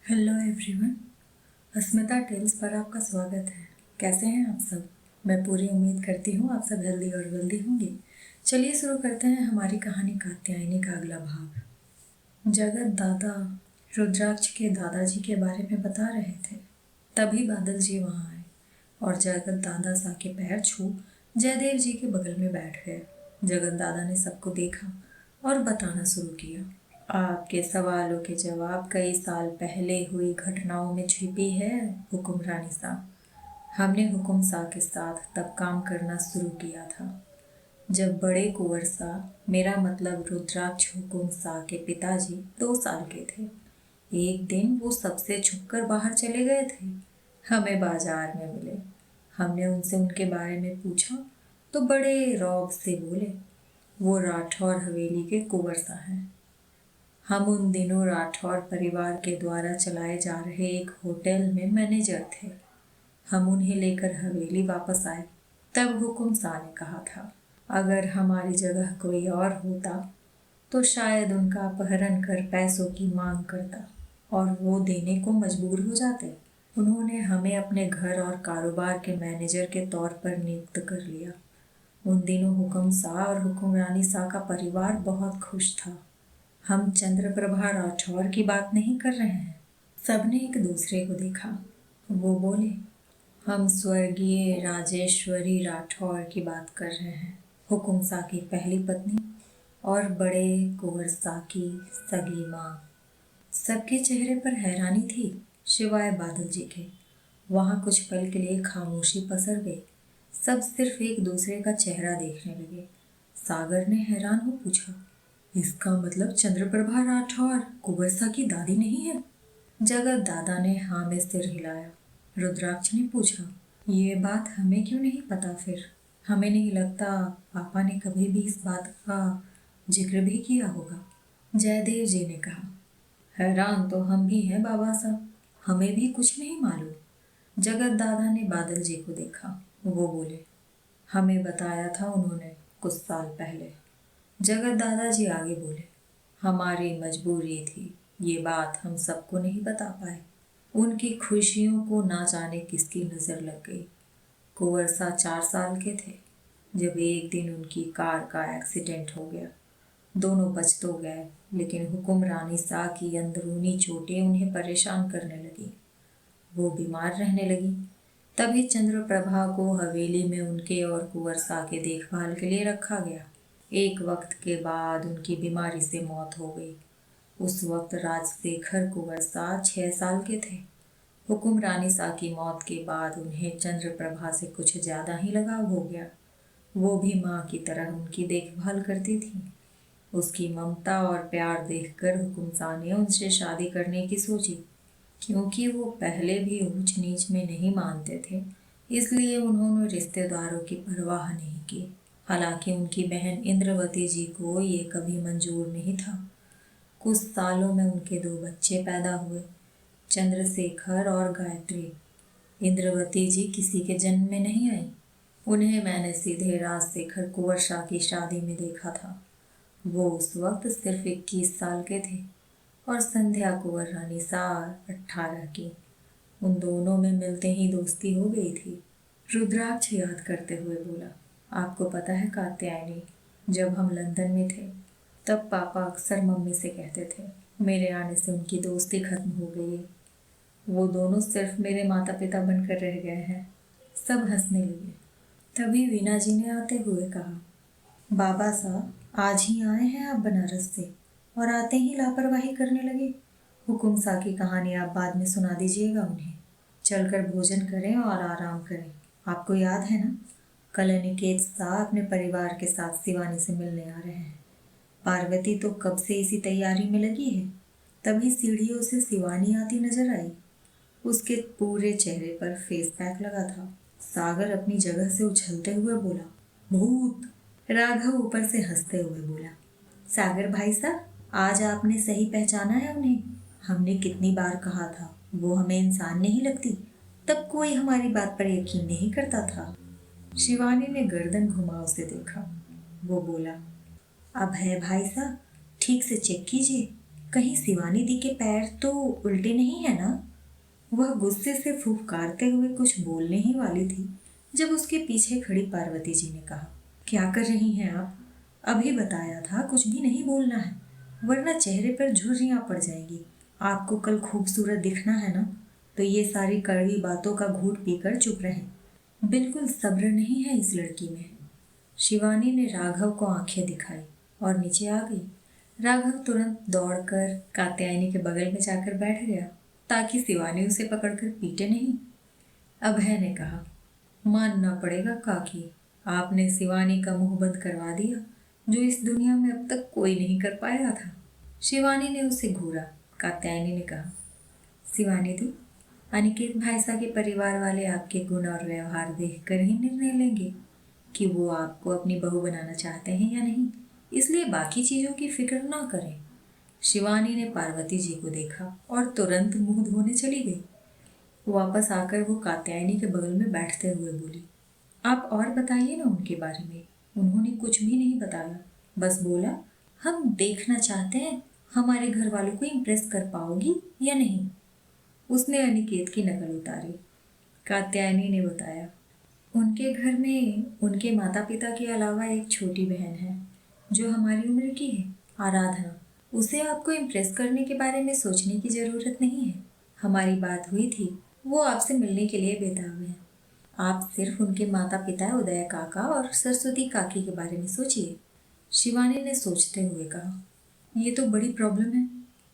Hello everyone. अस्मिता tales पर आपका स्वागत है। कैसे हैं आप सब? मैं पूरी उम्मीद करती हूँ आप सब हेल्दी और वेल्दी होंगे। चलिए शुरू करते हैं हमारी कहानी कात्यायनी का अगला भाग। जगत दादा रुद्राक्ष के दादाजी के बारे में बता रहे थे। तभी बादल जी वहाँ आए और जगत दादा सा के पैर छू जयदेव जी के बगल में बैठ गए। जगत दादा ने सबको देखा और बताना शुरू किया। आपके सवालों के जवाब कई साल पहले हुई घटनाओं में छिपी है हुक्मरानी साहब। हमने हुकुम शाह के साथ तब काम करना शुरू किया था जब बड़े कुंवर शाह, मेरा मतलब रुद्राक्ष हुकुम शाह के पिताजी 2 साल के थे। एक दिन वो सबसे छुपकर बाहर चले गए थे। हमें बाजार में मिले। हमने उनसे उनके बारे में पूछा तो बड़े रौब से बोले, वो राठौर हवेली के कुंवर शाह हैं। हम उन दिनों राठौर परिवार के द्वारा चलाए जा रहे एक होटल में मैनेजर थे। हम उन्हें लेकर हवेली वापस आए। तब हुकुम शाह ने कहा था, अगर हमारी जगह कोई और होता तो शायद उनका अपहरण कर पैसों की मांग करता और वो देने को मजबूर हो जाते। उन्होंने हमें अपने घर और कारोबार के मैनेजर के तौर पर नियुक्त कर लिया। उन दिनों हुकुम शाह और हुक्मरानी शाह का परिवार बहुत खुश था। हम चंद्रप्रभा राठौर की बात नहीं कर रहे हैं। सबने एक दूसरे को देखा। वो बोले, हम स्वर्गीय राजेश्वरी राठौर की बात कर रहे हैं, हुकुम शाह की पहली पत्नी और बड़े कुंवर शाह की सगी माँ। सबके चेहरे पर हैरानी थी सिवाय बादल जी के। वहाँ कुछ पल के लिए खामोशी पसर गई। सब सिर्फ एक दूसरे का चेहरा देखने लगे। सागर ने हैरान हो पूछा, इसका मतलब चंद्रप्रभा राठौर कुंवर शाह की दादी नहीं है? जगत दादा ने हाँ में सिर हिलाया। रुद्राक्ष ने पूछा, ये बात हमें क्यों नहीं पता फिर? हमें नहीं लगता पापा ने कभी भी इस बात का जिक्र भी किया होगा। जयदेव जी ने कहा, हैरान तो हम भी हैं बाबा साहब, हमें भी कुछ नहीं मालूम। जगत दादा ने बादल जी को देखा। वो बोले, हमें बताया था उन्होंने कुछ साल पहले। जगत दादाजी आगे बोले, हमारी मजबूरी थी, ये बात हम सबको नहीं बता पाए। उनकी खुशियों को ना जाने किसकी नज़र लग गई। कुंवर शाह 4 साल के थे जब एक दिन उनकी कार का एक्सीडेंट हो गया। दोनों बच तो गए, लेकिन हुक्मरानी शाह की अंदरूनी चोटें उन्हें परेशान करने लगी। वो बीमार रहने लगी। तभी चंद्रप्रभा को हवेली में उनके और कुंवर शाह के देखभाल के लिए रखा गया। एक वक्त के बाद उनकी बीमारी से मौत हो गई। उस वक्त राजशेखर कुंवर शाह 6 साल के थे। हुक्मरानी शाह की मौत के बाद उन्हें चंद्रप्रभा से कुछ ज़्यादा ही लगाव हो गया। वो भी माँ की तरह उनकी देखभाल करती थी। उसकी ममता और प्यार देखकर हुकुम शाह ने उनसे शादी करने की सोची। क्योंकि वो पहले भी ऊंच नीच में नहीं मानते थे, इसलिए उन्होंने रिश्तेदारों की परवाह नहीं की। हालांकि उनकी बहन इंद्रवती जी को ये कभी मंजूर नहीं था। कुछ सालों में उनके 2 बच्चे पैदा हुए, चंद्रशेखर और गायत्री। इंद्रवती जी किसी के जन्म में नहीं आई। उन्हें मैंने सीधे राजशेखर कुंवर शाह की शादी में देखा था। वो उस वक्त सिर्फ 21 साल के थे और संध्या कुंवर रानी शाह 18 की। उन दोनों में मिलते ही दोस्ती हो गई थी। रुद्राक्ष याद करते हुए बोला, आपको पता है कात्यायनी, जब हम लंदन में थे तब पापा अक्सर मम्मी से कहते थे मेरे आने से उनकी दोस्ती खत्म हो गई है। वो दोनों सिर्फ मेरे माता पिता बनकर रह गए हैं। सब हंसने लगे। तभी वीना जी ने आते हुए कहा, बाबा साहब आज ही आए हैं आप बनारस से और आते ही लापरवाही करने लगे। हुकुम शाह की कहानी आप बाद में सुना दीजिएगा उन्हें। चलकर भोजन करें और आराम करें। आपको याद है ना, कल अनिकेत शाह अपने परिवार के साथ शिवानी से मिलने आ रहे हैं। पार्वती तो कब से इसी तैयारी में लगी है। तभी सीढ़ियों से शिवानी आती नजर आई। उसके पूरे चेहरे पर फेस पैक लगा था। सागर अपनी जगह से उछलते हुए बोला, भूत। राघव ऊपर से हंसते हुए बोला, सागर भाई साहब आज आपने सही पहचाना है उन्हें। हमने कितनी बार कहा था वो हमें इंसान नहीं लगती, तब कोई हमारी बात पर यकीन नहीं करता था। शिवानी ने गर्दन घुमा उसे देखा। वो बोला, अब है भाई साहब, ठीक से चेक कीजिए। कहीं शिवानी दी के पैर तो उल्टे नहीं है ना? वह गुस्से से फुफकारते हुए कुछ बोलने ही वाली थी जब उसके पीछे खड़ी पार्वती जी ने कहा, क्या कर रही हैं आप? अभी बताया था कुछ भी नहीं बोलना है, वरना चेहरे पर झुर्रियां पड़ जाएंगी। आपको कल खूबसूरत दिखना है ना, तो ये सारी कड़वी बातों का घूंट पीकर चुप रहें। बिल्कुल सब्र नहीं है इस लड़की में। शिवानी ने राघव को आंखें दिखाई और नीचे आ गई। राघव तुरंत दौड़कर कात्यायनी के बगल में जाकर बैठ गया ताकि शिवानी उसे पकड़कर पीटे नहीं। अभय ने कहा, मानना पड़ेगा काकी, आपने शिवानी का मुंह बंद करवा दिया, जो इस दुनिया में अब तक कोई नहीं कर पाया था। शिवानी ने उसे घूरा। कात्यायनी ने कहा, शिवानी दी, अनिकेत भाईसा के परिवार वाले आपके गुण और व्यवहार देखकर ही निर्णय लेंगे कि वो आपको अपनी बहू बनाना चाहते हैं या नहीं, इसलिए बाकी चीजों की फिक्र ना करें। शिवानी ने पार्वती जी को देखा और तुरंत मुंह धोने चली गई। वापस आकर वो कात्यायनी के बगल में बैठते हुए बोली, आप और बताइए ना उनके बारे में। उन्होंने कुछ भी नहीं बताया, बस बोला, हम देखना चाहते हैं हमारे घर वालों को इम्प्रेस कर पाओगी या नहीं। उसने अनिकेत की नकल उतारी। कात्यायनी ने बताया, उनके घर में उनके माता पिता के अलावा एक छोटी बहन है जो हमारी उम्र की है, आराधना। उसे आपको इम्प्रेस करने के बारे में सोचने की ज़रूरत नहीं है। हमारी बात हुई थी, वो आपसे मिलने के लिए बेताब है। आप सिर्फ उनके माता पिता उदय काका और सरस्वती काकी के बारे में सोचिए। शिवानी ने सोचते हुए कहा, ये तो बड़ी प्रॉब्लम है।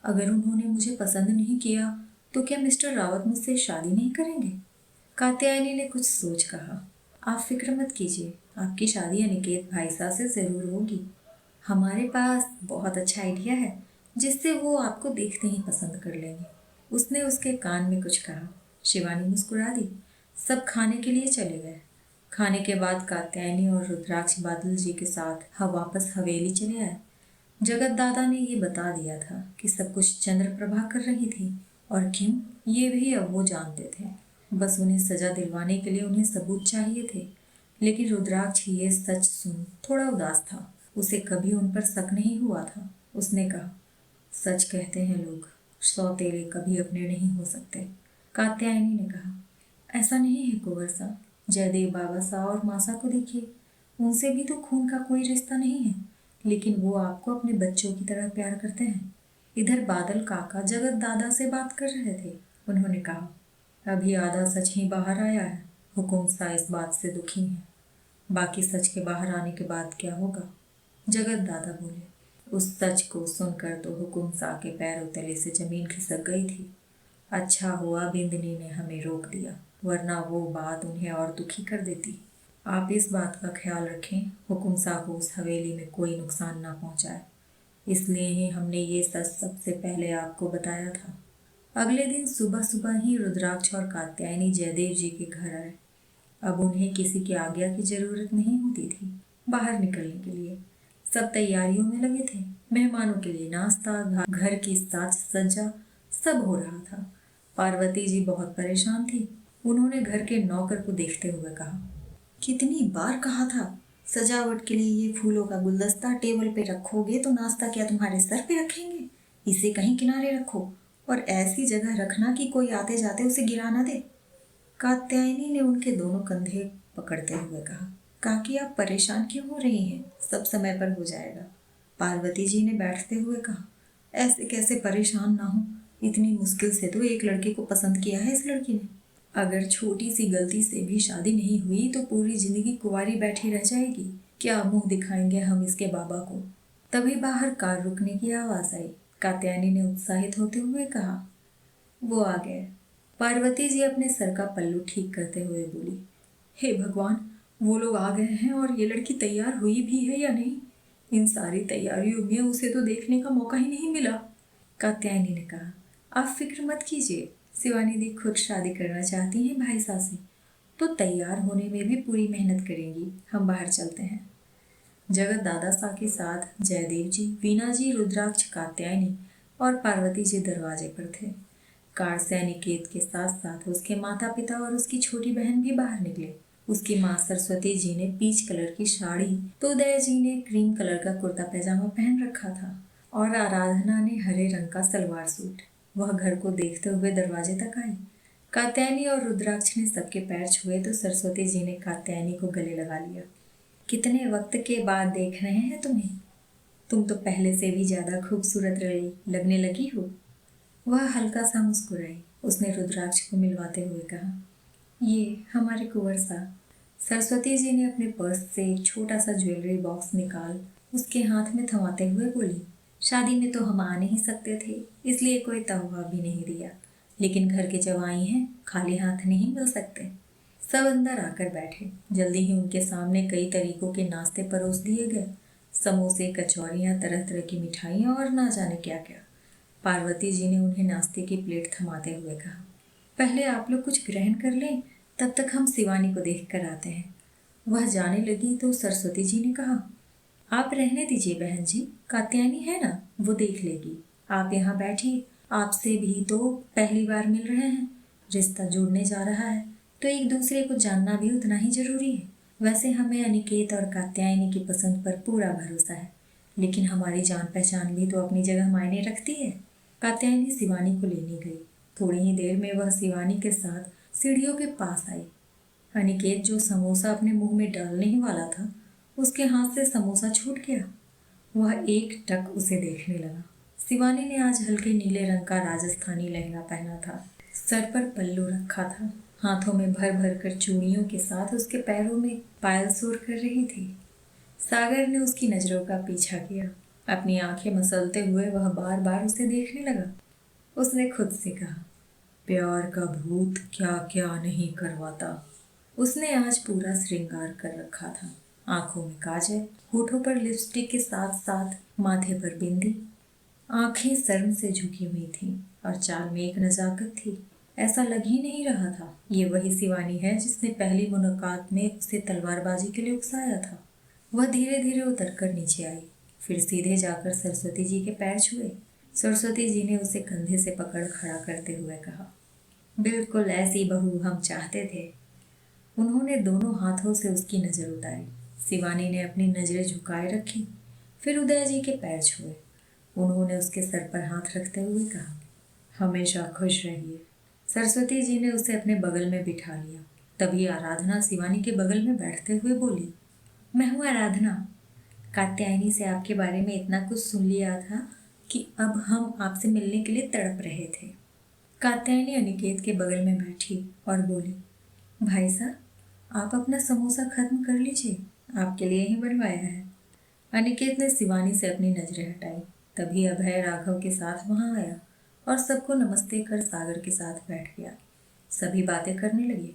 अगर उन्होंने मुझे पसंद नहीं किया तो क्या मिस्टर रावत मुझसे शादी नहीं करेंगे? कात्यायनी ने कुछ सोच कहा, आप फिक्र मत कीजिए, आपकी शादी अनिकेत भाईसा से ज़रूर होगी। हमारे पास बहुत अच्छा आइडिया है जिससे वो आपको देखते ही पसंद कर लेंगे। उसने उसके कान में कुछ कहा। शिवानी मुस्कुरा दी। सब खाने के लिए चले गए। खाने के बाद कात्यायनी और रुद्राक्ष बादल जी के साथ वापस हवेली चले आए। जगत दादा ने ये बता दिया था कि सब कुछ चंद्रप्रभा कर रही थी, और क्यों ये भी अब वो जानते थे। बस उन्हें सजा दिलवाने के लिए उन्हें सबूत चाहिए थे। लेकिन रुद्राक्ष ये सच सुन थोड़ा उदास था। उसे कभी उन पर शक नहीं हुआ था। उसने कहा, सच कहते हैं लोग, सौतेले कभी अपने नहीं हो सकते। कात्यायनी ने कहा, ऐसा नहीं है कुंवर सा। जयदेव बाबा सा और मासा को देखिए, उनसे भी तो खून का कोई रिश्ता नहीं है, लेकिन वो आपको अपने बच्चों की तरह प्यार करते हैं। इधर बादल काका जगत दादा से बात कर रहे थे। उन्होंने कहा, अभी आधा सच ही बाहर आया है। हुकुम सा इस बात से दुखी है। बाकी सच के बाहर आने के बाद क्या होगा? जगत दादा बोले, उस सच को सुनकर तो हुकुम सा के पैरों तले से जमीन खिसक गई थी। अच्छा हुआ बिंदनी ने हमें रोक दिया, वरना वो बात उन्हें और दुखी कर देती। आप इस बात का ख्याल रखें, हुकुम सा को उस हवेली में कोई नुकसान ना पहुंचाए। इसलिए ही हमने ये सच सबसे पहले आपको बताया था। अगले दिन सुबह सुबह ही रुद्राक्ष और कात्यायनी जयदेव जी के घर आए। अब उन्हें किसी की आज्ञा की जरूरत नहीं होती थी बाहर निकलने के लिए। सब तैयारियों में लगे थे। मेहमानों के लिए नाश्ता, घर की साज सज्जा सब हो रहा था। पार्वती जी बहुत परेशान थी। उन्होंने घर के नौकर को देखते हुए कहा, कितनी बार कहा था, सजावट के लिए ये फूलों का गुलदस्ता टेबल पे रखोगे तो नाश्ता क्या तुम्हारे सर पे रखेंगे? इसे कहीं किनारे रखो और ऐसी जगह रखना कि कोई आते जाते उसे गिरा ना दे। कात्यायनी ने उनके दोनों कंधे पकड़ते हुए कहा, काकी आप परेशान क्यों हो रही हैं? सब समय पर हो जाएगा। पार्वती जी ने बैठते हुए कहा, ऐसे कैसे परेशान ना हो, इतनी मुश्किल से तो एक लड़के को पसंद किया है इस लड़की ने। अगर छोटी सी गलती से भी शादी नहीं हुई तो पूरी जिंदगी कुंवारी बैठी रह जाएगी। क्या मुंह दिखाएंगे हम इसके बाबा को? तभी बाहर कार रुकने की आवाज आई। कात्यायनी ने उत्साहित होते हुए कहा, वो आ गए। पार्वती जी अपने सर का पल्लू ठीक करते हुए बोली, हे भगवान, वो लोग आ गए हैं और ये लड़की तैयार हुई भी है या नहीं? इन सारी तैयारियों में उसे तो देखने का मौका ही नहीं मिला। कात्यायनी ने कहा, आप फिक्र मत कीजिए, शिवानी दी खुद शादी करना चाहती हैं भाई साहब से, तो तैयार होने में भी पूरी मेहनत करेंगी। हम बाहर चलते हैं। जगत दादा सा के साथ जयदेव जी, वीना जी, रुद्राक्ष, कात्यायनी और पार्वती जी दरवाजे पर थे। कार से अनिकेत के साथ साथ उसके माता पिता और उसकी छोटी बहन भी बाहर निकले। उसकी माँ सरस्वती जी ने पीच कलर की साड़ी तो उदय जी ने क्रीम कलर का कुर्ता पैजामा पहन रखा था और आराधना ने हरे रंग का सलवार सूट। वह घर को देखते हुए दरवाजे तक आई। कात्यायनी और रुद्राक्ष ने सबके पैर छुए तो सरस्वती जी ने कात्यायनी को गले लगा लिया। कितने वक्त के बाद देख रहे हैं तुम्हें। तुम तो पहले से भी ज्यादा खूबसूरत लगने लगी हो। वह हल्का सा मुस्कुराई। उसने रुद्राक्ष को मिलवाते हुए कहा, ये हमारे कुंवर साहब। सरस्वती जी ने अपने पर्स से एक छोटा सा ज्वेलरी बॉक्स निकाल उसके हाथ में थमाते हुए बोली, शादी में तो हम आ नहीं सकते थे, इसलिए कोई तोहफा भी नहीं दिया, लेकिन घर के जब आई हैं खाली हाथ नहीं मिल सकते। सब अंदर आकर बैठे। जल्दी ही उनके सामने कई तरीकों के नाश्ते परोस दिए गए। समोसे, कचौरियाँ, तरह तरह की मिठाइयाँ और ना जाने क्या क्या। पार्वती जी ने उन्हें नाश्ते की प्लेट थमाते हुए कहा, पहले आप लोग कुछ ग्रहण कर लें, तब तक हम शिवानी को देख कर आते हैं। वह जाने लगी तो सरस्वती जी ने कहा, आप रहने दीजिए बहन जी, कात्यायनी है ना, वो देख लेगी। आप यहाँ बैठिए, आपसे भी तो पहली बार मिल रहे हैं, रिश्ता जुड़ने जा रहा है तो एक दूसरे को जानना भी उतना ही जरूरी है। वैसे हमें अनिकेत और कात्यायनी की पसंद पर पूरा भरोसा है, लेकिन हमारी जान पहचान भी तो अपनी जगह मायने रखती है। कात्यायनी शिवानी को लेने गई। थोड़ी ही देर में वह शिवानी के साथ सीढ़ियों के पास आई। अनिकेत जो समोसा अपने मुंह में डालने ही वाला था, उसके हाथ से समोसा छूट गया। वह एक टक उसे देखने लगा। शिवानी ने आज हल्के नीले रंग का राजस्थानी लहंगा पहना था। सर पर पल्लू रखा था। हाथों में भर भर कर चूड़ियों के साथ उसके पैरों में पायल शोर कर रही थी। सागर ने उसकी नजरों का पीछा किया। अपनी आंखें मसलते हुए वह बार बार उसे देखने लगा। उसने खुद से कहा, प्यार का भूत क्या क्या नहीं करवाता। उसने आज पूरा श्रृंगार कर रखा था। आंखों में काजल, होठों पर लिपस्टिक के साथ साथ माथे पर बिंदी। आंखें शर्म से झुकी हुई थीं और चाल में एक नजाकत थी। ऐसा लग ही नहीं रहा था ये वही शिवानी है जिसने पहली मुलाकात में उसे तलवारबाजी के लिए उकसाया था। वह धीरे धीरे उतरकर नीचे आई, फिर सीधे जाकर सरस्वती जी के पैर छुए। सरस्वती जी ने उसे कंधे से पकड़ खड़ा करते हुए कहा, बिल्कुल ऐसी बहू हम चाहते थे। उन्होंने दोनों हाथों से उसकी नजर उतारी। शिवानी ने अपनी नजरें झुकाए रखी, फिर उदय जी के पैर छुए। उन्होंने उसके सर पर हाथ रखते हुए कहा, हमेशा खुश रहिए। सरस्वती जी ने उसे अपने बगल में बिठा लिया। तभी आराधना शिवानी के बगल में बैठते हुए बोली, मैं हूँ आराधना। कात्यायनी से आपके बारे में इतना कुछ सुन लिया था कि अब हम आपसे मिलने के लिए तड़प रहे थे। कात्यायनी अनिकेत के बगल में बैठी और बोली, भाई साहब, आप अपना समोसा खत्म कर लीजिए, आपके लिए ही बनवाया है। अनिकेत ने शिवानी से अपनी नजरें हटाई। तभी अभय राघव के साथ वहां आया और सबको नमस्ते कर सागर के साथ बैठ गया। सभी बातें करने लगे।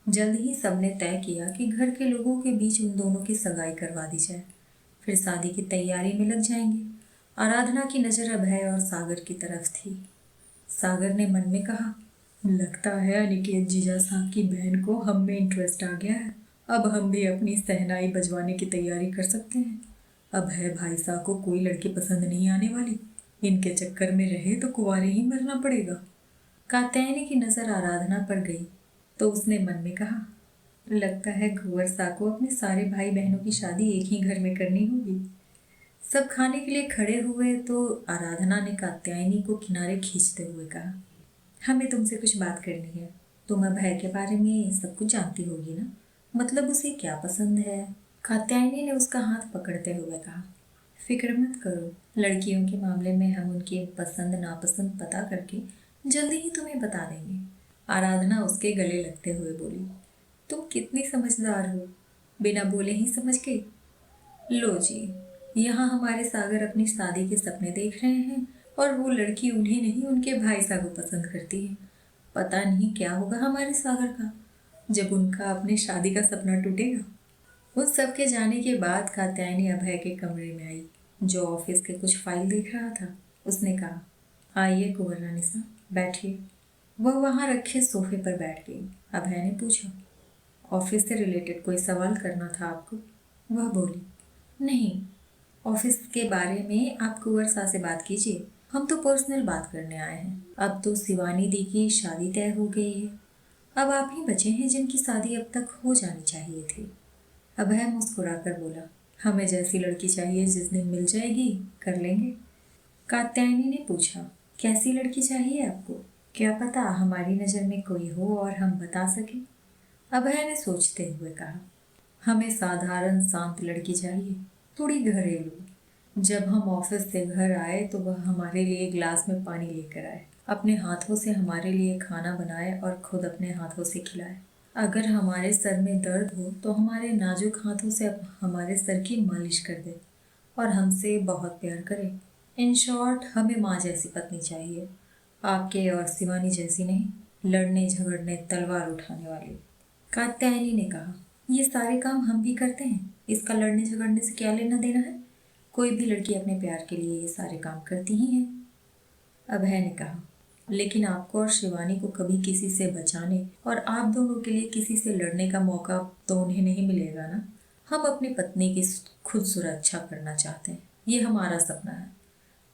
जल्द ही सबने तय किया कि घर के लोगों के बीच उन दोनों की सगाई करवा दी जाए, फिर शादी की तैयारी में लग जाएंगे। आराधना की नजर अभय और सागर की तरफ थी। सागर ने मन में कहा, लगता है अनिकेत जीजा साहब की बहन को हम में इंटरेस्ट आ गया है। अब हम भी अपनी सहनाई बजवाने की तैयारी कर सकते हैं। अब है भाई साहब को कोई लड़की पसंद नहीं आने वाली, इनके चक्कर में रहे तो कुंवारे ही मरना पड़ेगा। कात्यायनी की नजर आराधना पर गई तो उसने मन में कहा, लगता है कुंवर साहब को अपने सारे भाई बहनों की शादी एक ही घर में करनी होगी। सब खाने के लिए खड़े हुए तो आराधना ने कात्यायनी को किनारे खींचते हुए कहा, हमें तुमसे कुछ बात करनी है। तुम अभय के बारे में सब कुछ जानती होगी ना, मतलब उसे क्या पसंद है। कात्यायनी ने उसका हाथ पकड़ते हुए कहा, फिक्र मत करो, लड़कियों के मामले में हम उनकी पसंद नापसंद पता करके जल्दी ही तुम्हें बता देंगे। आराधना उसके गले लगते हुए बोली, तुम कितनी समझदार हो, बिना बोले ही समझ गई। लो जी, यहाँ हमारे सागर अपनी शादी के सपने देख रहे हैं और वो लड़की उन्हें नहीं उनके भाई साहब को पसंद करती है। पता नहीं क्या होगा हमारे सागर का जब उनका अपनी शादी का सपना टूटेगा। उन सबके जाने के बाद कात्यायनी अभय के कमरे में आई, जो ऑफिस के कुछ फाइल देख रहा था। उसने कहा, आइए कुंवर रानी साहब बैठिए। वह वहां रखे सोफे पर बैठ गई। अभय ने पूछा, ऑफिस से रिलेटेड कोई सवाल करना था आपको। वह बोली, नहीं, ऑफिस के बारे में आप कुंवर साहब से बात कीजिए, हम तो पर्सनल बात करने आए हैं। अब तो शिवानी दी की शादी तय हो गई है, अब आप ही बचे हैं जिनकी शादी अब तक हो जानी चाहिए थी। अभय मुस्कुराकर बोला, हमें जैसी लड़की चाहिए जिस दिन मिल जाएगी कर लेंगे। कात्यायनी ने पूछा, कैसी लड़की चाहिए आपको? क्या पता हमारी नज़र में कोई हो और हम बता सकें। अभय ने सोचते हुए कहा, हमें साधारण शांत लड़की चाहिए, थोड़ी घरेलू। जब हम ऑफिस से घर आए तो वह हमारे लिए ग्लास में पानी लेकर आए, अपने हाथों से हमारे लिए खाना बनाए और खुद अपने हाथों से खिलाए। अगर हमारे सर में दर्द हो तो हमारे नाजुक हाथों से हमारे सर की मालिश कर दे और हमसे बहुत प्यार करे। इन शॉर्ट, हमें माँ जैसी पत्नी चाहिए, आपके और शिवानी जैसी नहीं, लड़ने झगड़ने तलवार उठाने वाली। कात्यायनी ने कहा, ये सारे काम हम भी करते हैं, इसका लड़ने झगड़ने से क्या लेना देना है? कोई भी लड़की अपने प्यार के लिए ये सारे काम करती ही है। अभय ने कहा, लेकिन आपको और शिवानी को कभी किसी से बचाने और आप दोनों के लिए किसी से लड़ने का मौका तो उन्हें नहीं मिलेगा ना। हम अपनी पत्नी की खुद सुरक्षा करना चाहते हैं, ये हमारा सपना है।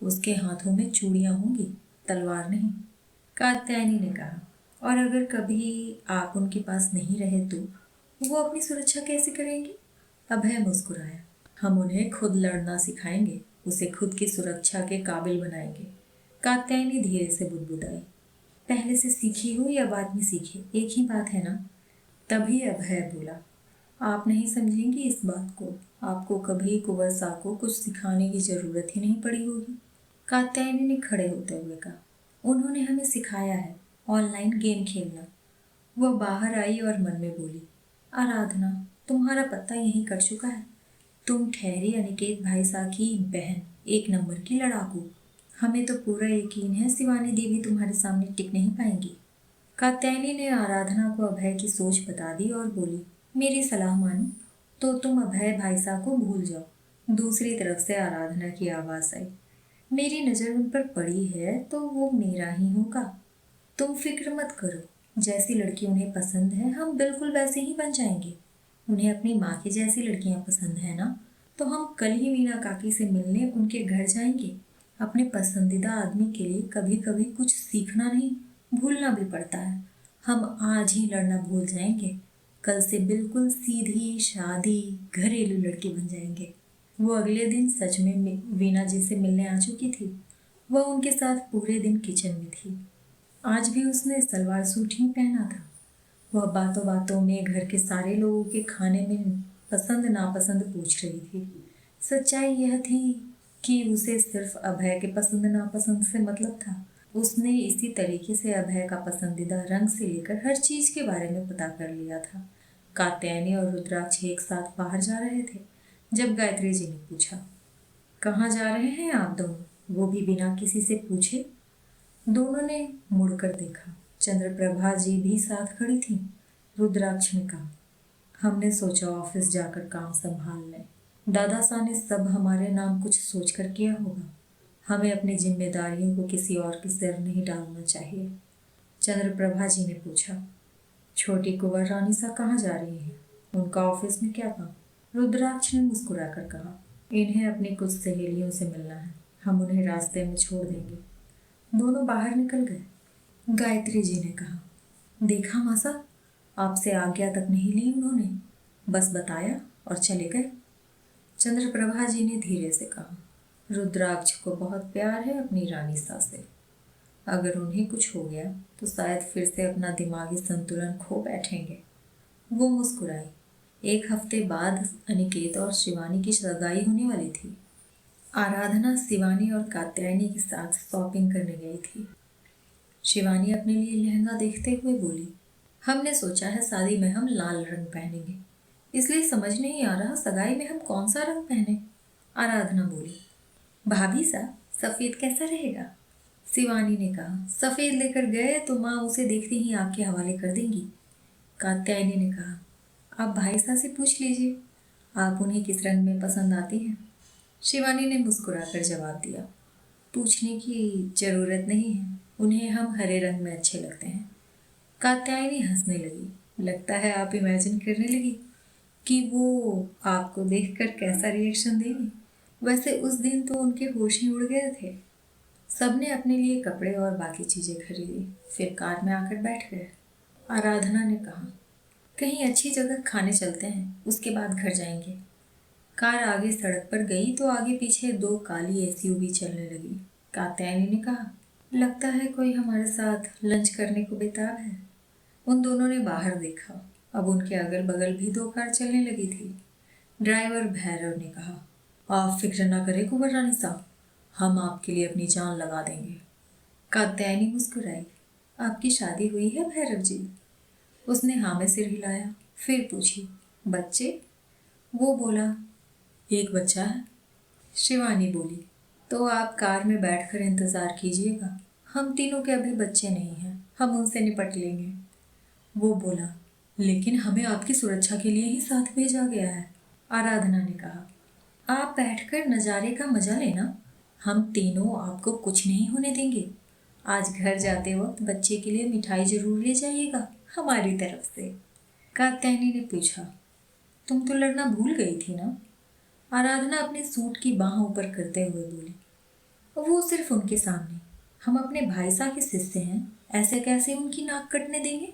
उसके हाथों में चूड़ियां होंगी, तलवार नहीं। कात्यायनी ने कहा, और अगर कभी आप उनके पास नहीं रहे तो वो अपनी सुरक्षा कैसे करेंगी? अभय मुस्कुराया, हम उन्हें खुद लड़ना सिखाएंगे, उसे खुद की सुरक्षा के काबिल बनाएंगे। कात्यायनी धीरे से बुदबुदाई, पहले से सीखी हो या बाद में सीखे, एक ही बात है ना। तभी अभय बोला, आप नहीं समझेंगी इस बात को, आपको कभी कुंवर सा को कुछ सिखाने की जरूरत ही नहीं पड़ी होगी। कात्यायनी ने खड़े होते हुए कहा, उन्होंने हमें सिखाया है ऑनलाइन गेम खेलना। वह बाहर आई और मन में बोली, आराधना, तुम्हारा पता यहीं कट चुका है। तुम ठहरी अनिकेत भाई साहब की बहन, एक नंबर की लड़ाकू। हमें तो पूरा यकीन है शिवानी देवी तुम्हारे सामने टिक नहीं पाएंगी। कात्यायनी ने आराधना को अभय की सोच बता दी और बोली, मेरी सलाह मानो तो तुम अभय भाई साहब को भूल जाओ। दूसरी तरफ से आराधना की आवाज़ आई, मेरी नज़र उन पर पड़ी है तो वो मेरा ही होगा। तुम फिक्र मत करो, जैसी लड़की उन्हें पसंद है हम बिल्कुल वैसे ही बन जाएंगे। उन्हें अपनी माँ की जैसी लड़कियां पसंद है ना, तो हम कल ही मीना काकी से मिलने उनके घर जाएंगे। अपने पसंदीदा आदमी के लिए कभी कभी कुछ सीखना नहीं, भूलना भी पड़ता है। हम आज ही लड़ना भूल जाएंगे, कल से बिल्कुल सीधी शादी घरेलू लड़की बन जाएंगे। वो अगले दिन सच में वीना जी से मिलने आ चुकी थी। वह उनके साथ पूरे दिन किचन में थी। आज भी उसने सलवार सूट ही पहना था। वह बातों बातों में घर के सारे लोगों के खाने में पसंद नापसंद पूछ रही थी। सच्चाई यह थी कि उसे सिर्फ अभय के पसंद नापसंद से मतलब था। उसने इसी तरीके से अभय का पसंदीदा रंग से लेकर हर चीज के बारे में पता कर लिया था। कात्यायनी और रुद्राक्ष एक साथ बाहर जा रहे थे जब गायत्री जी ने पूछा, कहाँ जा रहे हैं आप दोनों? वो भी बिना किसी से पूछे। दोनों ने मुड़कर देखा। चंद्रप्रभा जी भी साथ खड़ी थी। रुद्राक्ष ने कहा, हमने सोचा ऑफिस जाकर काम संभाल लें। दादा सा ने सब हमारे नाम कुछ सोचकर किया होगा। हमें अपनी जिम्मेदारियों को किसी और के सिर नहीं डालना चाहिए। चंद्रप्रभा जी ने पूछा, छोटी कुंवर रानी सा कहाँ जा रही है? उनका ऑफिस में क्या काम? रुद्राक्ष ने मुस्कुराकर कहा, इन्हें अपनी कुछ सहेलियों से मिलना है, हम उन्हें रास्ते में छोड़ देंगे। दोनों बाहर निकल गए। गायत्री जी ने कहा, देखा मासा, आपसे आज्ञा तक नहीं ली उन्होंने, बस बताया और चले गए। चंद्रप्रभा जी ने धीरे से कहा, रुद्राक्ष को बहुत प्यार है अपनी रानी सा से। अगर उन्हें कुछ हो गया तो शायद फिर से अपना दिमागी संतुलन खो बैठेंगे। वो मुस्कुराई। एक हफ्ते बाद अनिकेत और शिवानी की सगाई होने वाली थी। आराधना शिवानी और कात्यायनी के साथ शॉपिंग करने गई थी। शिवानी अपने लिए लहंगा देखते हुए बोली, हमने सोचा है शादी में हम लाल रंग पहनेंगे, इसलिए समझ नहीं आ रहा सगाई में हम कौन सा रंग पहने। आराधना बोली, भाभी सा सफेद कैसा रहेगा? शिवानी ने कहा, सफेद लेकर गए तो माँ उसे देखते ही आपके हवाले कर देंगी। कात्यायनी ने कहा, आप भाई सा से पूछ लीजिए, आप उन्हें किस रंग में पसंद आती हैं। शिवानी ने मुस्कुराकर जवाब दिया, पूछने की जरूरत नहीं है, उन्हें हम हरे रंग में अच्छे लगते हैं। कात्यायनी हंसने लगी। लगता है आप इमेजिन करने लगी कि वो आपको देखकर कैसा रिएक्शन देंगे। वैसे उस दिन तो उनके होश ही उड़ गए थे। सबने अपने लिए कपड़े और बाकी चीजें खरीदी, फिर कार में आकर बैठ गए। आराधना ने कहा, कहीं अच्छी जगह खाने चलते हैं, उसके बाद घर जाएंगे। कार आगे सड़क पर गई तो आगे पीछे दो काली एसयूवी चलने लगी। कात्यायनी ने कहा। लगता है कोई हमारे साथ लंच करने को बेताब है। उन दोनों ने बाहर देखा। अब उनके अगल बगल भी 2 कार चलने लगी थी। ड्राइवर भैरव ने कहा, आप फिक्र ना करें कुंवर रानी साहब, हम आपके लिए अपनी जान लगा देंगे। कात्यायनी मुस्कुराई। आपकी शादी हुई है भैरव जी? उसने हाँ में सिर हिलाया। फिर पूछी, बच्चे? वो बोला, एक बच्चा है। शिवानी बोली, तो आप कार में बैठकर इंतज़ार कीजिएगा, हम तीनों के अभी बच्चे नहीं हैं, हम उनसे निपट लेंगे। वो बोला, लेकिन हमें आपकी सुरक्षा के लिए ही साथ भेजा गया है। आराधना ने कहा, आप बैठकर नज़ारे का मजा लेना, हम तीनों आपको कुछ नहीं होने देंगे। आज घर जाते वक्त बच्चे के लिए मिठाई जरूर ले जाइएगा हमारी तरफ से। कात्यायनी ने पूछा, तुम तो लड़ना भूल गई थी ना? आराधना अपने सूट की बाह ऊपर करते हुए बोली, वो सिर्फ उनके सामने, हम अपने भाई साहब के शिष्य हैं, ऐसे कैसे उनकी नाक कटने देंगे?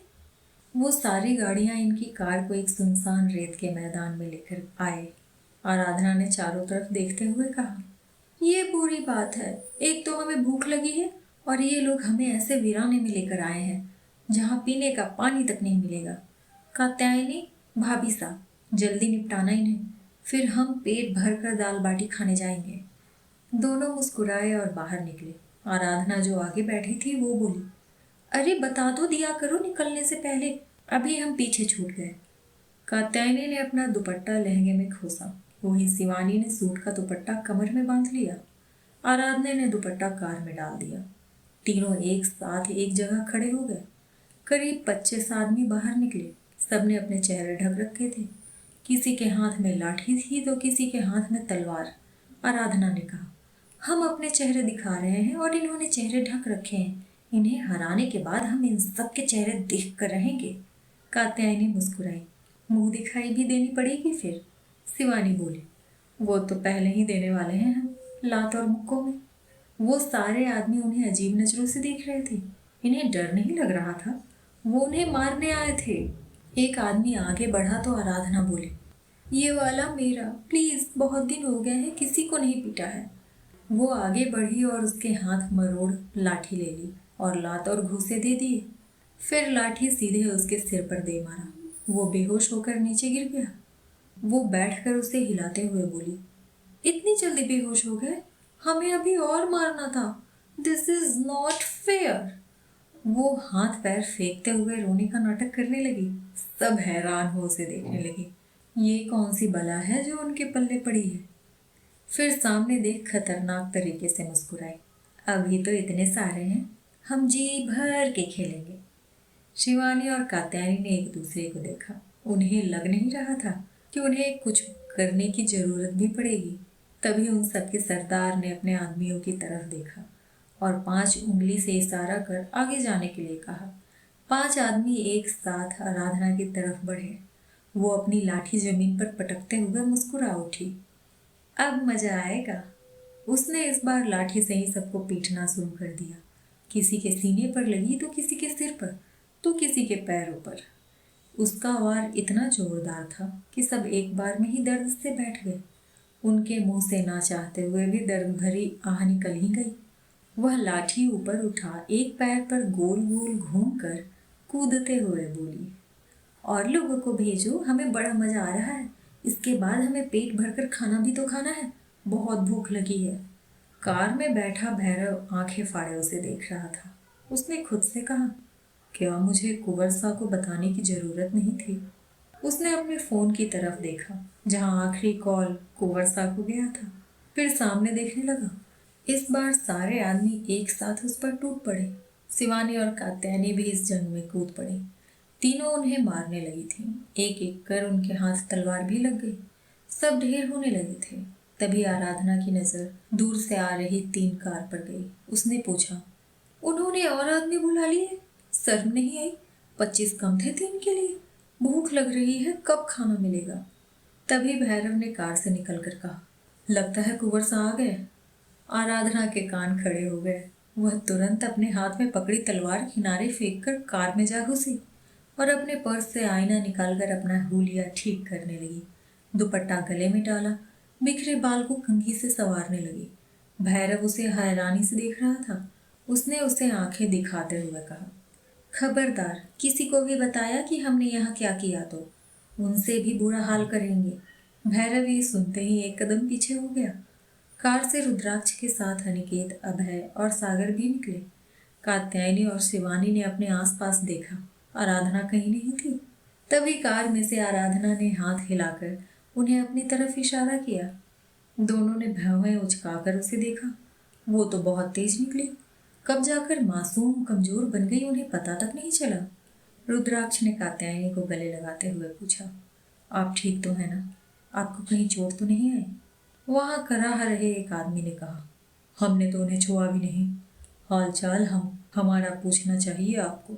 वो सारी गाड़ियां इनकी कार को एक सुनसान रेत के मैदान में लेकर आए। आराधना ने चारों तरफ देखते हुए कहा, ये बुरी बात है, एक तो हमें भूख लगी है और ये लोग हमें ऐसे वीराने में लेकर आए हैं जहाँ पीने का पानी तक नहीं मिलेगा। कात्यायनी, भाभी साहब, जल्दी निपटाना इन्हें, फिर हम पेट भर कर दाल बाटी खाने जाएंगे। दोनों मुस्कुराए और बाहर निकले। आराधना जो आगे बैठी थी वो बोली, अरे बता दो दिया करो निकलने से पहले, अभी हम पीछे छूट गए। कात्यायनी ने अपना दुपट्टा लहंगे में खोसा। वहीं शिवानी ने सूट का दुपट्टा कमर में बांध लिया। आराधना ने दुपट्टा कार में डाल दिया। तीनों एक साथ एक जगह खड़े हो गए। करीब 25 आदमी बाहर निकले। सबने अपने चेहरे ढक रखे थे। किसी के हाथ में लाठी थी तो किसी के हाथ में तलवार। आराधना ने कहा, हम अपने चेहरे दिखा रहे हैं और इन्होंने चेहरे ढक रखे हैं, इन्हें हराने के बाद हम इन सब के चेहरे देख कर रहेंगे। कात्यायनी मुस्कुराई, मुंह दिखाई भी देनी पड़ेगी फिर। शिवानी बोली, वो तो पहले ही देने वाले हैं हम, लात और मुक्कों में। वो सारे आदमी उन्हें अजीब नजरों से देख रहे थे। इन्हें डर नहीं लग रहा था, वो उन्हें मारने आए थे। एक आदमी आगे बढ़ा तो आराधना बोली, ये वाला मेरा, प्लीज, बहुत दिन हो गए हैं किसी को नहीं पीटा है। वो आगे बढ़ी और उसके हाथ मरोड़ लाठी ले ली और लात और घूंसे दे दिए। फिर लाठी सीधे उसके सिर पर दे मारा। वो बेहोश होकर नीचे गिर गया। वो बैठकर उसे हिलाते हुए बोली, इतनी जल्दी बेहोश हो गए? हमें अभी और मारना था। This is not fair. वो हाथ पैर फेंकते हुए रोने का नाटक करने लगी। सब हैरान हो उसे देखने लगे। ये कौन सी बला है जो उनके पल्ले पड़ी है? फिर सामने देख खतरनाक तरीके से मुस्कुराई, अभी तो इतने सारे हैं, हम जी भर के खेलेंगे। शिवानी और कात्यायनी ने एक दूसरे को देखा। उन्हें लग नहीं रहा था कि उन्हें कुछ करने की जरूरत भी पड़ेगी। तभी उन सबके सरदार ने अपने आदमियों की तरफ देखा और 5 उंगली से इशारा कर आगे जाने के लिए कहा। 5 आदमी एक साथ आराधना की तरफ बढ़े। वो अपनी लाठी जमीन पर पटकते हुए मुस्कुरा उठी। अब मजा आएगा। उसने इस बार लाठी से ही सबको पीटना शुरू कर दिया। किसी के सीने पर लगी तो किसी के सिर पर, तो किसी के पैरों पर। उसका वार इतना जोरदार था कि सब एक बार में ही दर्द से बैठ गए। उनके मुंह से ना चाहते हुए भी दर्द भरी आह निकल ही गई। वह लाठी ऊपर उठा एक पैर पर गोल गोल घूमकर कूदते हुए बोली, और लोगों को भेजो, हमें बड़ा मजा आ रहा है। इसके बाद हमें पेट भरकर खाना भी तो खाना है, बहुत भूख लगी है। कार में बैठा भैरव आंखें फाड़े उसे देख रहा था। उसने खुद से कहा, क्या मुझे कुंवर सा को बताने की जरूरत नहीं थी? उसने अपने फोन की तरफ देखा जहां आखिरी कॉल कुंवर सा को गया था। फिर सामने देखने लगा। इस बार सारे आदमी एक साथ उस पर टूट पड़े। शिवानी और कात्यायनी भी इस जंग में कूद पड़ी। तीनों उन्हें मारने लगी थी। एक एक कर उनके हाथ तलवार भी लग गई। सब ढेर होने लगे थे। तभी आराधना की नजर दूर से आ रही 3 कार पर गई। उसने पूछा, उन्होंने और आदमी बुला लिए? शर्म नहीं आई? 25 कम थे 3 के लिए। भूख लग रही है, कब खाना मिलेगा? तभी भैरव ने कार से निकलकर कहा, लगता है कुंवर सा आ गए। आराधना के कान खड़े हो गए। वह तुरंत अपने हाथ में पकड़ी तलवार किनारे फेंककर कार में जा घुसी और अपने पर्स से आईना निकालकर अपना हुलिया ठीक करने लगी। दुपट्टा गले में डाला, बिखरे बाल को कंघी से संवारने लगी। भैरव उसे हैरानी से देख रहा था। उसने उसे आंखें दिखाते हुए कहा, खबरदार, किसी को भी बताया कि हमने यहाँ क्या किया तो उनसे भी बुरा हाल करेंगे। भैरव ये सुनते ही एक कदम पीछे हो गया। कार से रुद्राक्ष के साथ अनिकेत, अभय और सागर भी निकले। कात्यायनी और शिवानी ने अपने आसपास देखा, आराधना कहीं नहीं थी। तभी कार में से आराधना ने हाथ हिलाकर उन्हें अपनी तरफ इशारा किया। दोनों ने भौहें उचकाकर उसे देखा। वो तो बहुत तेज निकली, कब जाकर मासूम कमजोर बन गई उन्हें पता तक नहीं चला। रुद्राक्ष ने कात्यायनी को गले लगाते हुए पूछा, आप ठीक तो है ना? आपको कहीं चोट तो नहीं आई? वहां कराह रहे एक आदमी ने कहा, हमने तो उन्हें छुआ भी नहीं। हालचाल हमारा पूछना चाहिए आपको।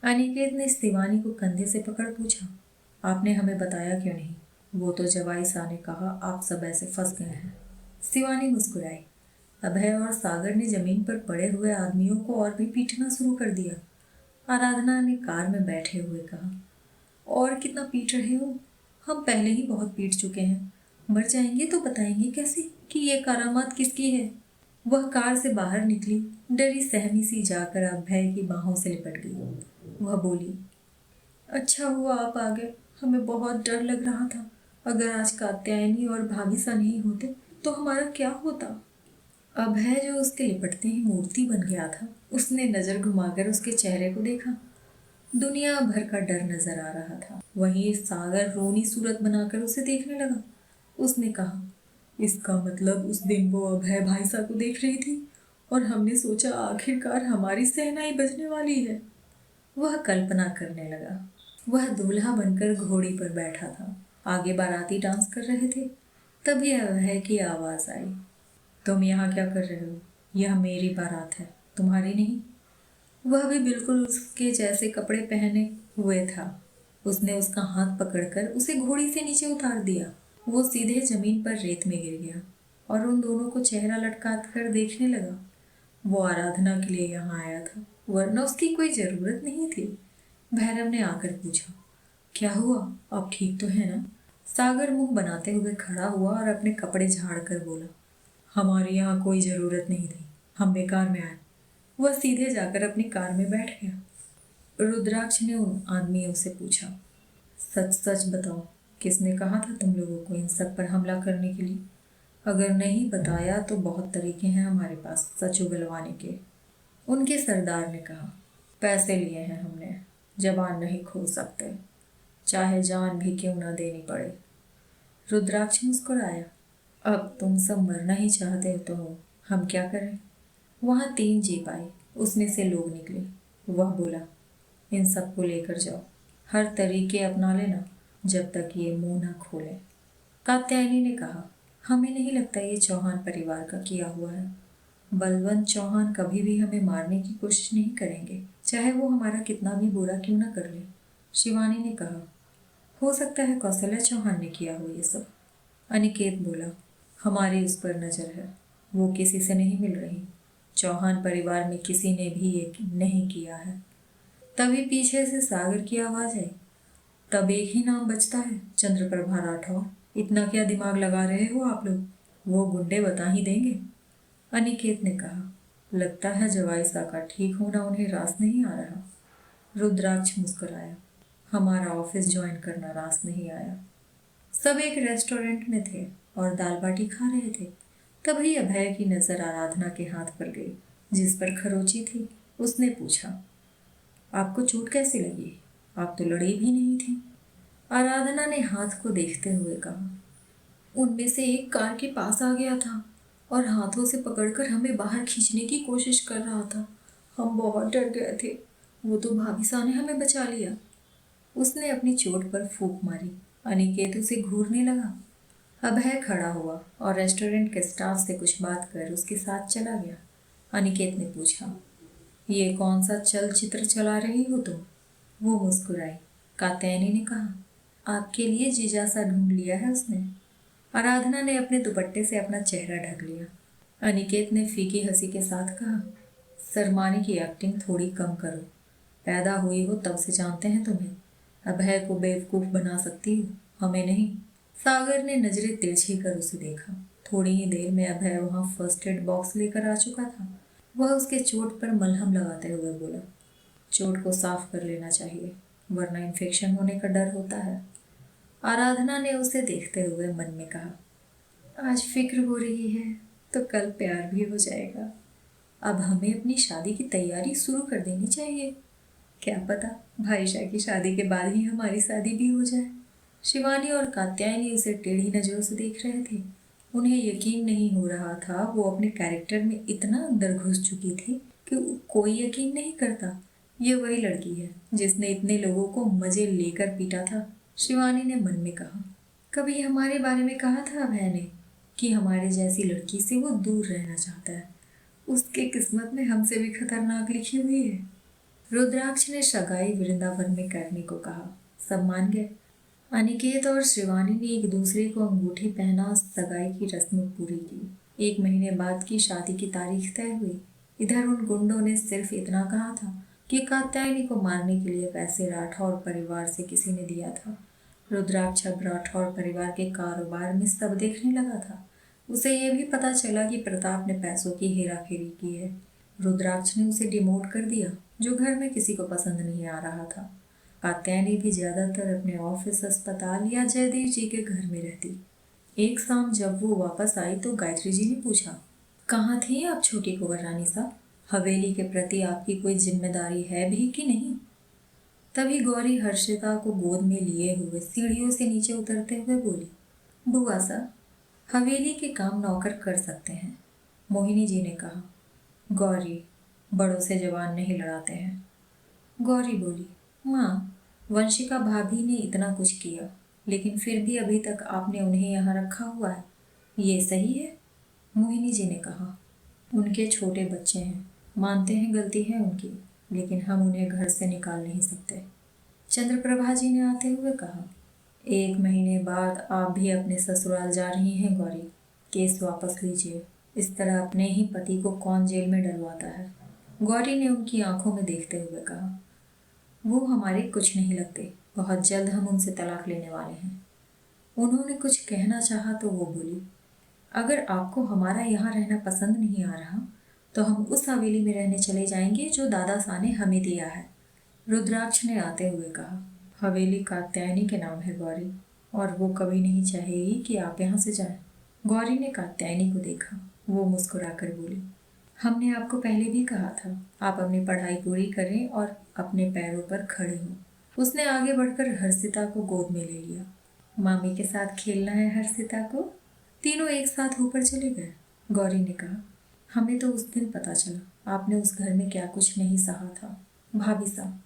अनिकेत ने शिवानी को कंधे से पकड़ पूछा, आपने हमें बताया क्यों नहीं? वो तो जवाई सा ने कहा आप सब ऐसे फंस गए हैं। शिवानी मुस्कुराई। अभय और सागर ने जमीन पर पड़े हुए आदमियों को और भी पीटना शुरू कर दिया। आराधना ने कार में बैठे हुए कहा, और कितना पीट रहे हो? हम पहले ही बहुत पीट चुके हैं। मर जाएंगे तो बताएंगे कैसे कि ये करामात किसकी है? वह कार से बाहर निकली, डरी सहमी सी जाकर अभय की बाहों से लिपट गई। वह बोली, अच्छा हुआ आप आ गए, हमें बहुत डर लग रहा था। अगर आज कात्यायनी और भाभी सा नहीं होते तो हमारा क्या होता? अभय जो उसके लिपटते ही मूर्ति बन गया था, उसने नजर घुमाकर उसके चेहरे को देखा। दुनिया भर का डर नजर आ रहा था। वहीं सागर रोनी सूरत बनाकर उसे देखने लगा। उसने कहा, इसका मतलब उस दिन वो अभय भाई साहब को देख रही थी और हमने सोचा आखिरकार हमारी सहनाई बजने वाली है। वह कल्पना करने लगा। वह दूल्हा बनकर घोड़ी पर बैठा था, आगे बाराती डांस कर रहे थे। तभी अभय की आवाज आई, तुम यहाँ क्या कर रहे हो? यह मेरी बारात है, तुम्हारी नहीं। वह भी बिल्कुल उसके जैसे कपड़े पहने हुए था। उसने उसका हाथ पकड़कर उसे घोड़ी से नीचे उतार दिया। वो सीधे जमीन पर रेत में गिर गया और उन दोनों को चेहरा लटका कर देखने लगा। वो आराधना के लिए यहाँ आया था, वरना उसकी कोई जरूरत नहीं थी। भैरव ने आकर पूछा, क्या हुआ? आप ठीक तो है ना? सागर मुंह बनाते हुए खड़ा हुआ और अपने कपड़े झाड़ कर बोला, हमारे यहाँ कोई जरूरत नहीं थी, हम बेकार में आए। वह सीधे जाकर अपनी कार में बैठ गया। रुद्राक्ष ने उन आदमियों से पूछा, सच सच बताओ, किसने कहा था तुम लोगों को इन सब पर हमला करने के लिए? अगर नहीं बताया तो बहुत तरीके हैं हमारे पास सच उगलवाने के। उनके सरदार ने कहा, पैसे लिए हैं हमने, जबान नहीं खोल सकते, चाहे जान भी क्यों ना देनी पड़े। रुद्राक्ष मुस्कुराया, अब तुम सब मरना ही चाहते हो तो हम क्या करें? वहाँ 3 जीप आई, उसमें से लोग निकले। वह बोला, इन सबको लेकर जाओ, हर तरीके अपना लेना जब तक ये मुंह ना खोले। कात्यायनी ने कहा, हमें नहीं लगता ये चौहान परिवार का किया हुआ है। बलवंत चौहान कभी भी हमें मारने की कोशिश नहीं करेंगे, चाहे वो हमारा कितना भी बुरा क्यों ना कर ले। शिवानी ने कहा, हो सकता है कौशल्या चौहान ने किया हो ये सब। अनिकेत बोला, हमारी उस पर नजर है, वो किसी से नहीं मिल रही। चौहान परिवार में किसी ने भी ये नहीं किया है। तभी पीछे से सागर की आवाज आई, तब एक ही नाम बचता है, चंद्रप्रभा राठौर। इतना क्या दिमाग लगा रहे हो आप लोग? वो गुंडे बता ही देंगे। अनिकेत ने कहा, लगता है जवाई सा का ठीक होना उन्हें रास नहीं आ रहा। रुद्राक्ष मुस्कुराया, हमारा ऑफिस ज्वाइन करना रास नहीं आया। सब एक रेस्टोरेंट में थे और दाल बाटी खा रहे थे। तभी अभय की नजर आराधना के हाथ पर गई, जिस पर खरोची थी। उसने पूछा, आपको चोट कैसी लगी? आप तो लड़ी भी नहीं थी। आराधना ने हाथ को देखते हुए कहा, उनमें से एक कार के पास आ गया था और हाथों से पकड़कर हमें बाहर खींचने की कोशिश कर रहा था। हम बहुत डर गए थे। वो तो भाभी सा ने हमें बचा लिया। उसने अपनी चोट पर फूंक मारी। अनिकेत उसे घूरने लगा। अभय खड़ा हुआ और रेस्टोरेंट के स्टाफ से कुछ बात कर उसके साथ चला गया। अनिकेत ने पूछा, ये कौन सा चलचित्र चला रही हो तुम? वो मुस्कुराई। कात्यायनी ने कहा, आपके लिए जीजा सा ढूंढ लिया है उसने। आराधना ने अपने दुपट्टे से अपना चेहरा ढक लिया। अनिकेत ने फीकी हंसी के साथ कहा, शर्माने की एक्टिंग थोड़ी कम करो। पैदा हुई हो तब से जानते हैं तुम्हें। अभय को बेवकूफ बना सकती हो, हमें नहीं। सागर ने नजरें तिरछी कर उसे देखा, थोड़ी ही देर में अभय वहाँ फर्स्ट एड बॉक्स लेकर आ चुका था। वह उसके चोट पर मलहम लगाते हुए बोला, चोट को साफ कर लेना चाहिए, वरना इन्फेक्शन होने का डर होता है। आराधना ने उसे देखते हुए मन में कहा, आज फिक्र हो रही है तो कल प्यार भी हो जाएगा। अब हमें अपनी शादी की तैयारी शुरू कर देनी चाहिए। क्या पता भाईशा की शादी के बाद ही हमारी शादी भी हो जाए। शिवानी और कात्यायनी उसे टेढ़ी नजरों से देख रहे थे। उन्हें यकीन नहीं हो रहा था, वो अपने कैरेक्टर में इतना अंदर घुस चुकी थी कि कोई यकीन नहीं करता ये वही लड़की है जिसने इतने लोगों को मजे लेकर पीटा था। शिवानी ने मन में कहा, कभी हमारे बारे में कहा था अभय ने कि हमारे जैसी लड़की से वो दूर रहना चाहता है। उसके किस्मत में हमसे भी खतरनाक लिखी हुई है। रुद्राक्ष ने सगाई वृंदावन में करने को कहा। सब मान गए। अनिकेत और शिवानी ने एक दूसरे को अंगूठी पहना सगाई की रस्म पूरी की। 1 महीने बाद की शादी की तारीख तय हुई। इधर उन गुंडों ने सिर्फ इतना कहा था कि कात्यायनी को मारने के लिए पैसे राठौर परिवार से किसी ने दिया था। रुद्राक्ष अब राठौर परिवार के कारोबार में सब देखने लगा था। उसे यह भी पता चला कि प्रताप ने पैसों की हेराफेरी की है। रुद्राक्ष ने उसे डिमोट कर दिया, जो घर में किसी को पसंद नहीं आ रहा था। कात्यायनी भी ज्यादातर अपने ऑफिस, अस्पताल या जयदेव जी के घर में रहती। एक शाम जब वो वापस आई तो गायत्री जी ने पूछा, कहाँ थी आप छोटी कुंवर रानी साहब? हवेली के प्रति आपकी कोई जिम्मेदारी है भी कि नहीं? तभी गौरी हर्षिता को गोद में लिए हुए सीढ़ियों से नीचे उतरते हुए बोली, बुआ साहब, हवेली के काम नौकर कर सकते हैं। मोहिनी जी ने कहा। गौरी, बड़ों से जवान नहीं लड़ाते हैं। गौरी बोली, माँ, वंशिका भाभी ने इतना कुछ किया, लेकिन फिर भी अभी तक आपने उन्हें यहाँ रखा हुआ है, ये सही है? मोहिनी जी ने कहा, उनके छोटे बच्चे हैं, मानते हैं गलती है उनकी, लेकिन हम उन्हें घर से निकाल नहीं सकते। चंद्रप्रभा जी ने आते हुए कहा, 1 महीने बाद आप भी अपने ससुराल जा रही हैं गौरी, केस वापस लीजिए। इस तरह अपने ही पति को कौन जेल में डलवाता है? गौरी ने उनकी आंखों में देखते हुए कहा, वो हमारे कुछ नहीं लगते, बहुत जल्द हम उनसे तलाक लेने वाले हैं। उन्होंने कुछ कहना चाहा तो वो बोली, अगर आपको हमारा यहाँ रहना पसंद नहीं आ रहा तो हम उस हवेली में रहने चले जाएंगे जो दादा सा ने हमें दिया है। रुद्राक्ष ने आते हुए कहा, हवेली कात्यायनी के नाम है गौरी, और वो कभी नहीं चाहेगी कि आप यहाँ से जाएं। गौरी ने कात्यायनी को देखा। वो मुस्कुराकर बोली, हमने आपको पहले भी कहा था, आप अपनी पढ़ाई पूरी करें और अपने पैरों पर खड़े हों। उसने आगे बढ़कर हर्षिता को गोद में ले लिया। मामी के साथ खेलना है हर्षिता को। तीनों एक साथ ऊपर चले गए। गौरी ने कहा, हमें तो उस दिन पता चला आपने उस घर में क्या कुछ नहीं सहा था। भाभी साहब,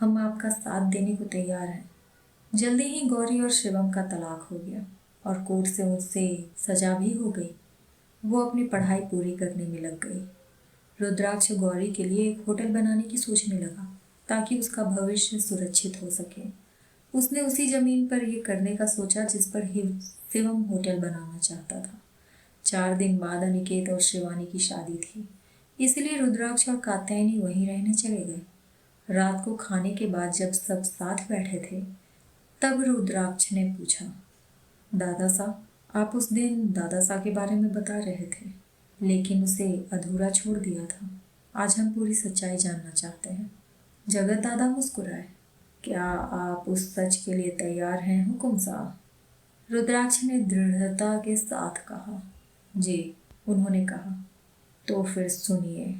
हम आपका साथ देने को तैयार हैं। जल्दी ही गौरी और शिवम का तलाक हो गया और कोर्ट से उससे सजा भी हो गई। वो अपनी पढ़ाई पूरी करने में लग गई। रुद्राक्ष गौरी के लिए एक होटल बनाने की सोचने लगा ताकि उसका भविष्य सुरक्षित हो सके। उसने उसी जमीन पर यह करने का सोचा जिस पर शिवम होटल बनाना चाहता था। 4 दिन बाद अनिकेत और शिवानी की शादी थी, इसलिए रुद्राक्ष और कात्यायनी वहीं रहने चले गए। रात को खाने के बाद जब सब साथ बैठे थे तब रुद्राक्ष ने पूछा, दादा साहब, आप उस दिन दादा साहब के बारे में बता रहे थे, लेकिन उसे अधूरा छोड़ दिया था। आज हम पूरी सच्चाई जानना चाहते हैं। जगत दादा मुस्कुराए, क्या आप उस सच के लिए तैयार हैं हुकुम साहब? रुद्राक्ष ने दृढ़ता के साथ कहा, जी। उन्होंने कहा, तो फिर सुनिए।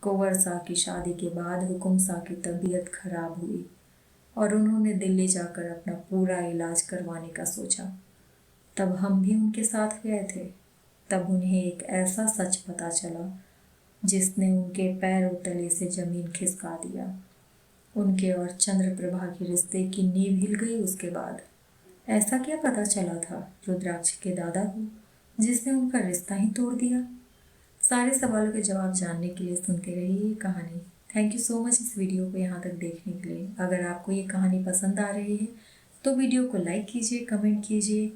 कुंवर साह की शादी के बाद हुकुम साह की तबीयत खराब हुई और उन्होंने दिल्ली जाकर अपना पूरा इलाज करवाने का सोचा। तब हम भी उनके साथ गए थे। तब उन्हें एक ऐसा सच पता चला जिसने उनके पैरों तले से जमीन खिसका दिया। उनके और चंद्रप्रभा के रिश्ते की नींव हिल गई। उसके बाद ऐसा क्या पता चला था रुद्राक्ष के दादा को जिसने उनका रिश्ता ही तोड़ दिया? सारे सवालों के जवाब जानने के लिए सुनते रहिए ये कहानी। थैंक यू सो मच इस वीडियो को यहाँ तक देखने के लिए। अगर आपको ये कहानी पसंद आ रही है तो वीडियो को लाइक कीजिए, कमेंट कीजिए,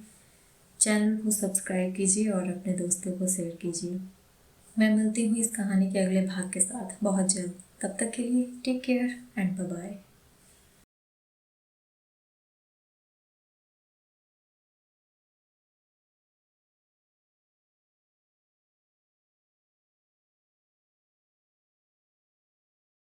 चैनल को सब्सक्राइब कीजिए और अपने दोस्तों को शेयर कीजिए। मैं मिलती हूँ इस कहानी के अगले भाग के साथ बहुत जल्द। तब तक के लिए take care and bye bye.